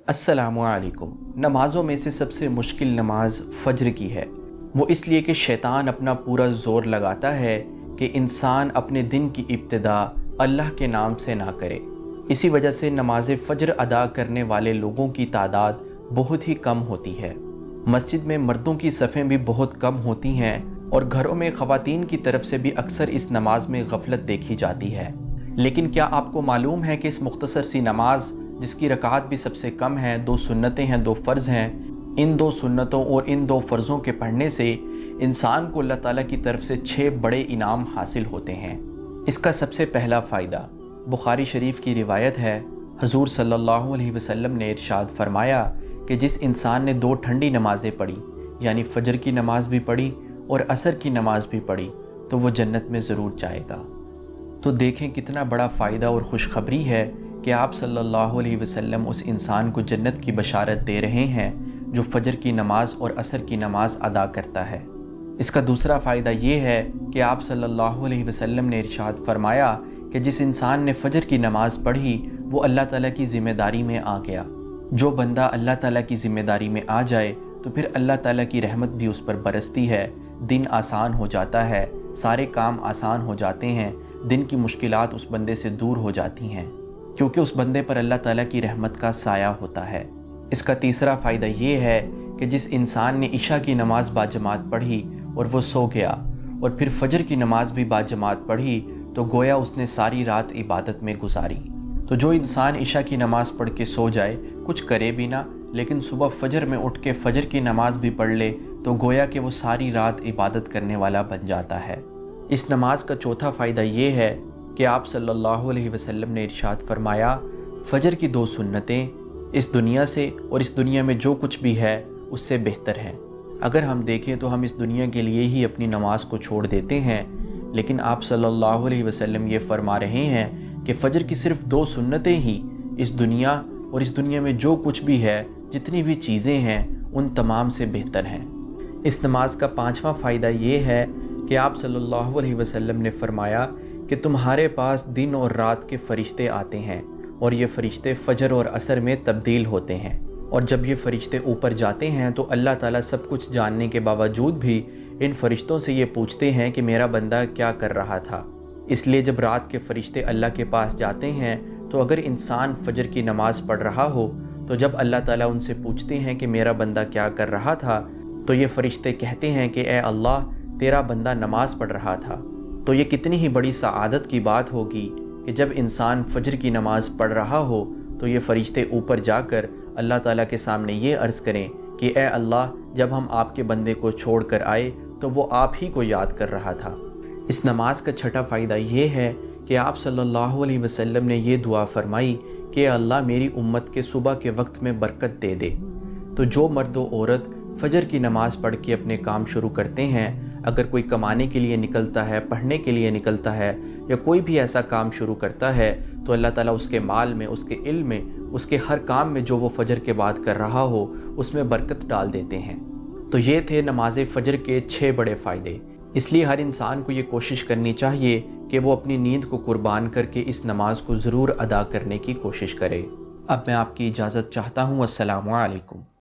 السلام علیکم۔ نمازوں میں سے سب سے مشکل نماز فجر کی ہے۔ وہ اس لیے کہ شیطان اپنا پورا زور لگاتا ہے کہ انسان اپنے دن کی ابتدا اللہ کے نام سے نہ کرے۔ اسی وجہ سے نماز فجر ادا کرنے والے لوگوں کی تعداد بہت ہی کم ہوتی ہے۔ مسجد میں مردوں کی صفیں بھی بہت کم ہوتی ہیں اور گھروں میں خواتین کی طرف سے بھی اکثر اس نماز میں غفلت دیکھی جاتی ہے۔ لیکن کیا آپ کو معلوم ہے کہ اس مختصر سی نماز، جس کی رکعات بھی سب سے کم ہیں، 2 سنتیں ہیں، 2 فرض ہیں، ان 2 سنتوں اور ان 2 فرضوں کے پڑھنے سے انسان کو اللہ تعالیٰ کی طرف سے 6 بڑے انعام حاصل ہوتے ہیں۔ اس کا سب سے پہلا فائدہ بخاری شریف کی روایت ہے، حضور صلی اللہ علیہ وسلم نے ارشاد فرمایا کہ جس انسان نے 2 ٹھنڈی نمازیں پڑھی، یعنی فجر کی نماز بھی پڑھی اور عصر کی نماز بھی پڑھی، تو وہ جنت میں ضرور جائے گا۔ تو دیکھیں کتنا بڑا فائدہ اور خوشخبری ہے کہ آپ صلی اللہ علیہ وسلم اس انسان کو جنت کی بشارت دے رہے ہیں جو فجر کی نماز اور عصر کی نماز ادا کرتا ہے۔ اس کا دوسرا فائدہ یہ ہے کہ آپ صلی اللہ علیہ وسلم نے ارشاد فرمایا کہ جس انسان نے فجر کی نماز پڑھی وہ اللہ تعالیٰ کی ذمہ داری میں آ گیا۔ جو بندہ اللہ تعالیٰ کی ذمہ داری میں آ جائے تو پھر اللہ تعالیٰ کی رحمت بھی اس پر برستی ہے، دن آسان ہو جاتا ہے، سارے کام آسان ہو جاتے ہیں، دن کی مشکلات اس بندے سے دور ہو جاتی ہیں، کیونکہ اس بندے پر اللہ تعالیٰ کی رحمت کا سایہ ہوتا ہے۔ اس کا تیسرا فائدہ یہ ہے کہ جس انسان نے عشاء کی نماز باجماعت پڑھی اور وہ سو گیا اور پھر فجر کی نماز بھی باجماعت پڑھی تو گویا اس نے ساری رات عبادت میں گزاری۔ تو جو انسان عشاء کی نماز پڑھ کے سو جائے، کچھ کرے بھی نہ، لیکن صبح فجر میں اٹھ کے فجر کی نماز بھی پڑھ لے تو گویا کہ وہ ساری رات عبادت کرنے والا بن جاتا ہے۔ اس نماز کا چوتھا فائدہ یہ ہے کہ آپ صلی اللہ علیہ وسلم نے ارشاد فرمایا، فجر کی 2 سنتیں اس دنیا سے اور اس دنیا میں جو کچھ بھی ہے اس سے بہتر ہیں۔ اگر ہم دیکھیں تو ہم اس دنیا کے لیے ہی اپنی نماز کو چھوڑ دیتے ہیں، لیکن آپ صلی اللہ علیہ وسلم یہ فرما رہے ہیں کہ فجر کی صرف 2 سنتیں ہی اس دنیا اور اس دنیا میں جو کچھ بھی ہے، جتنی بھی چیزیں ہیں، ان تمام سے بہتر ہیں۔ اس نماز کا 5واں فائدہ یہ ہے کہ آپ صلی اللہ علیہ وسلم نے فرمایا کہ تمہارے پاس دن اور رات کے فرشتے آتے ہیں اور یہ فرشتے فجر اور عصر میں تبدیل ہوتے ہیں، اور جب یہ فرشتے اوپر جاتے ہیں تو اللہ تعالیٰ سب کچھ جاننے کے باوجود بھی ان فرشتوں سے یہ پوچھتے ہیں کہ میرا بندہ کیا کر رہا تھا۔ اس لیے جب رات کے فرشتے اللہ کے پاس جاتے ہیں تو اگر انسان فجر کی نماز پڑھ رہا ہو تو جب اللہ تعالیٰ ان سے پوچھتے ہیں کہ میرا بندہ کیا کر رہا تھا تو یہ فرشتے کہتے ہیں کہ اے اللہ، تیرا بندہ نماز پڑھ رہا تھا۔ تو یہ کتنی ہی بڑی سعادت کی بات ہوگی کہ جب انسان فجر کی نماز پڑھ رہا ہو تو یہ فرشتے اوپر جا کر اللہ تعالیٰ کے سامنے یہ عرض کریں کہ اے اللہ، جب ہم آپ کے بندے کو چھوڑ کر آئے تو وہ آپ ہی کو یاد کر رہا تھا۔ اس نماز کا 6واں فائدہ یہ ہے کہ آپ صلی اللہ علیہ وسلم نے یہ دعا فرمائی کہ اے اللہ، میری امت کے صبح کے وقت میں برکت دے دے۔ تو جو مرد و عورت فجر کی نماز پڑھ کے اپنے کام شروع کرتے ہیں، اگر کوئی کمانے کے لیے نکلتا ہے، پڑھنے کے لیے نکلتا ہے یا کوئی بھی ایسا کام شروع کرتا ہے تو اللہ تعالیٰ اس کے مال میں، اس کے علم میں، اس کے ہر کام میں جو وہ فجر کے بعد کر رہا ہو اس میں برکت ڈال دیتے ہیں۔ تو یہ تھے نماز فجر کے 6 بڑے فائدے۔ اس لیے ہر انسان کو یہ کوشش کرنی چاہیے کہ وہ اپنی نیند کو قربان کر کے اس نماز کو ضرور ادا کرنے کی کوشش کرے۔ اب میں آپ کی اجازت چاہتا ہوں۔ السلام علیکم۔